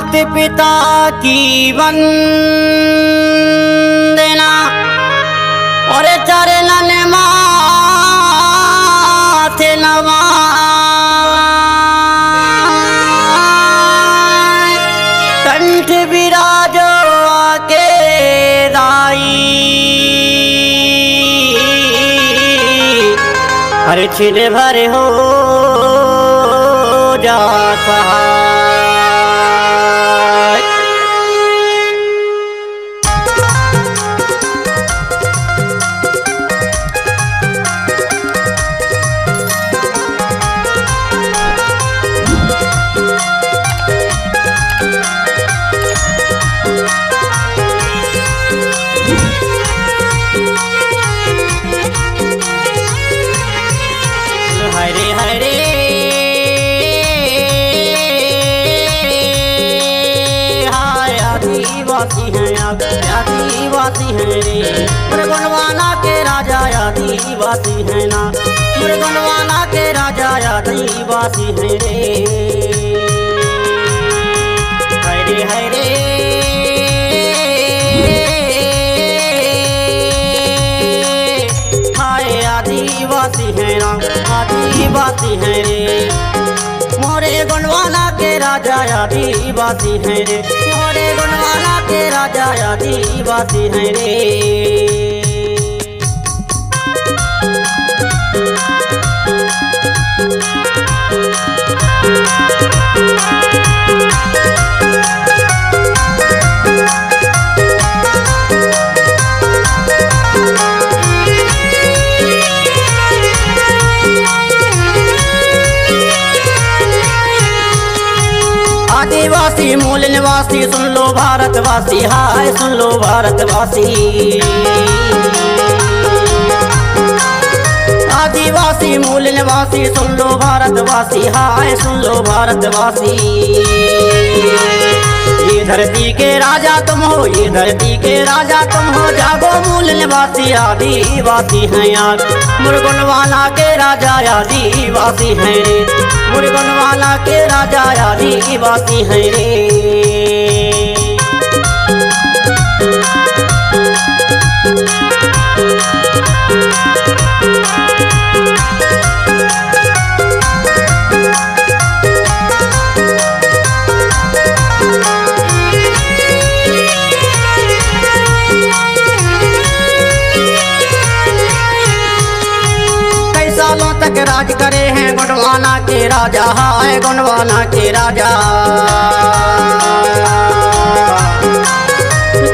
मात पिता की वंदना और चरणन माथे नवाए। कंठ विराजो आके दाई हर छिन भर हो जाता। हरे हरे हाय आदिवासी हैं आदिवासी हैं रे मुरगनवाना के राजा आदिवासी हैं ना मुरगनवाना के राजा आदिवासी हैं रे। हरे हरे हाय आदिवासी हैं ना आदिवासी हैं रे मोरे गुणवाना के राजा आदिवासी हैं रे मोरे गुणवाना के राजा आदिवासी हैं रे। आदिवासी मूल निवासी सुन लो भारतवासी हाय सुन लो भारतवासी। आदिवासी मूल निवासी सुन लो भारतवासी हाय सुन लो भारतवासी। ये धरती के राजा तुम हो ये धरती के राजा तुम हो जागो मूल निवासी आदिवासी हैं यार मुरगनवाला के राजा आदिवासी हैं रे मुरगनवाला के राजा आदिवासी हैं रे। सालों तक राज करे हैं गुणवाना के राजा हाय गुणवाना के राजा।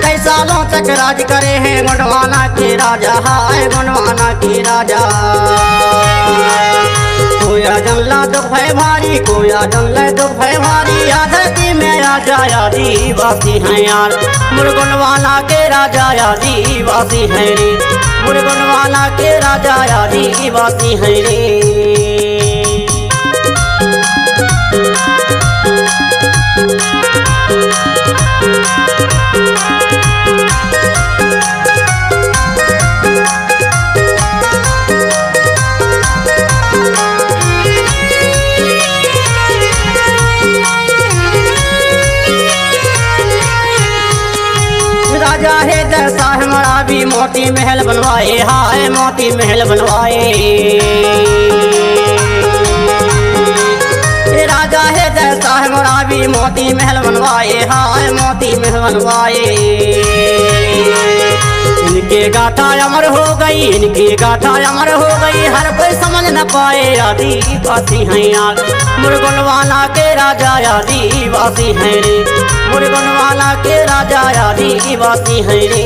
कई सालों तक राज करे हैं गुणवाना के राजा हाय गुणवाना के राजा। कोया जमला दुख है भारी कोया जमला दुख है भारी आधरती में राजा आदिवासी हैं यार मुरगनवाला के राजा आदिवासी हैं रे मुरगनवाला के राजा आदिवासी हैं रे। राजा है जैसा हमारा भी मोती महल बनवाए हाय मोती महल बनवाए। राजा है जैसा हमारा भी मोती महल बनवाए हाय मोती महल बनवाए। इनके गाथा अमर हो गई इनकी गाथा अमर हो गई हर कोई समझ न पाए आदिवासी हैं यार मुरगनवाला के राजा आदिवासी हैं रे मुरगनवाला के राजा आदिवासी हैं रे।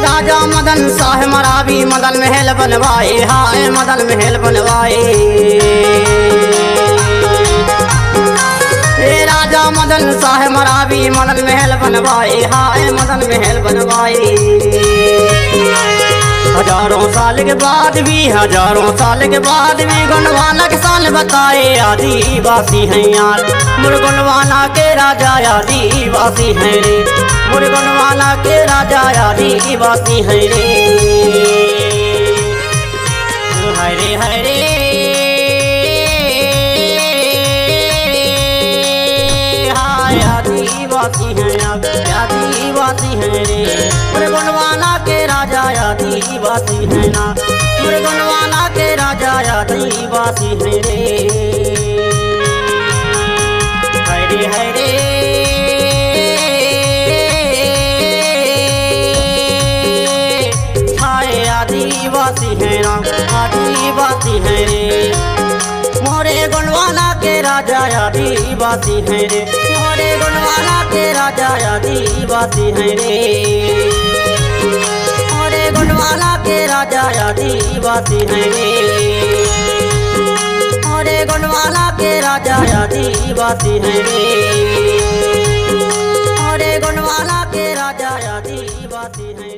राजा मदन शाह मरावी मदन महल बनवाए हाय मदन महल बनवाए। राजा मदन शाह मरावी मदन महल बनवाए हाय मदन महल बनवाए। हजारों साल के बाद भी, हजारों साल के बाद भी गोंडवाना के शान बताए आदिवासी हैं यार। मोर गोंडवाना के राजा आदिवासी हैं रे, मोर गोंडवाना के राजा आदिवासी हैं रे। हरे हरे आदिवासी हैं, आदिवासी हैं रे। मोर गोंडवाना के राजा आदिवासी हैं ना, मोर गोंडवाना के राजा आदिवासी हैं रे। हरे हरे हाय आदिवासी हैं ना, आदिवासी हैं रे। मोरे गोंडवाना के राजा आदिवासी हैं रे, मोरे गोंडवाना के राजा आदिवासी हैं रे। मोरे गोंडवाना के राजा आदिवासी हैं रे, मोरे गोंडवाना के राजा आदिवासी हैं रे। मोरे गोंडवाना के राजा आदिवासी हैं।